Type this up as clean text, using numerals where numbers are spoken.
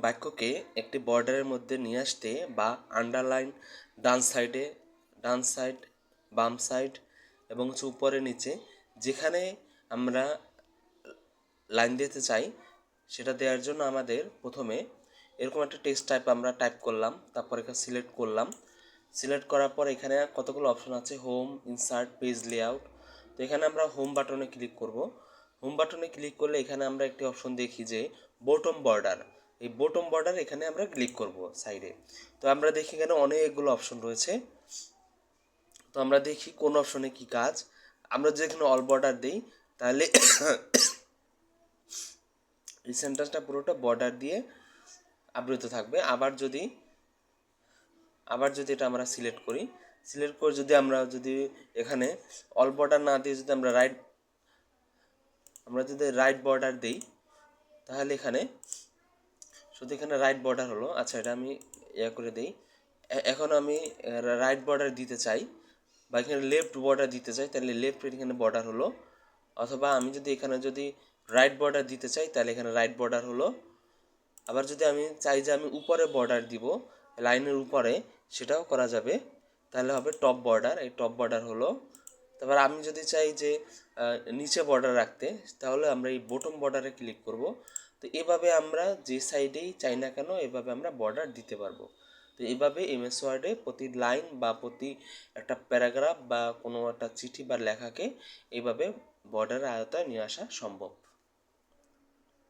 বাক্যকে একটি বর্ডারের মধ্যে নিয়ে আসতে বা আন্ডারলাইন, ডান সাইড, বাম সাইড এবং উপরে নিচে যেখানে আমরা লাইন দিতে চাই সেটা দেওয়ার জন্য আমাদের প্রথমে এরকম একটা টেক্সট আমরা টাইপ করলাম, তারপর এখানে সিলেক্ট করলাম। সিলেক্ট করার পর এখানে কতগুলো অপশন আছে, হোম, ইনসার্ট, পেজ লেআউট। তো এখানে আমরা হোম বাটনে ক্লিক করব। হোম বাটনে ক্লিক করলে এখানে আমরা একটি অপশন দেখি যে বটম বর্ডার। এই বটম বর্ডার এখানে আমরা ক্লিক করব সাইডে। তো আমরা দেখি এখানে অনেকগুলো অপশন রয়েছে। তো আমরা দেখি কোন অপশনে কি কাজ। আমরা যদি এখানে অল বর্ডার দিই তাহলে এই সেন্টেন্সটা পুরোটা বর্ডার দিয়ে আবৃত থাকবে। আবার যদি এটা আমরা সিলেক্ট করি, সিলেক্ট করে যদি এখানে অল বর্ডার না দিয়ে যদি আমরা যদি রাইট বর্ডার দিই তাহলে এখানে শুধু এখানে রাইট বর্ডার হলো। আচ্ছা, এটা আমি করে দিই। এখন আমি রাইট বর্ডার দিতে চাই বা এখানে লেফট বর্ডার দিতে চাই, তাহলে লেফট এখানে বর্ডার হলো। অথবা আমি যদি এখানে রাইট বর্ডার দিতে চাই তাহলে এখানে রাইট বর্ডার হলো। আবার যদি আমি চাই যে আমি উপরে বর্ডার দিব লাইনের উপরে, সেটাও করা যাবে, তাহলে হবে টপ বর্ডার। এই টপ বর্ডার হলো। তারপর আমি যদি চাই যে নিচে বর্ডার রাখতে, তাহলে আমরা এই বটম বর্ডারে ক্লিক করব। তো এভাবে আমরা যে সাইডেই চাই না কেন এভাবে আমরা বর্ডার দিতে পারবো। তো এইভাবে এমএস ওয়ার্ডে প্রতি লাইন বা প্রতি একটা প্যারাগ্রাফ বা কোনো একটা চিঠি বা লেখাকে এইভাবে বর্ডারের আয়তায় নিয়ে আসা সম্ভব।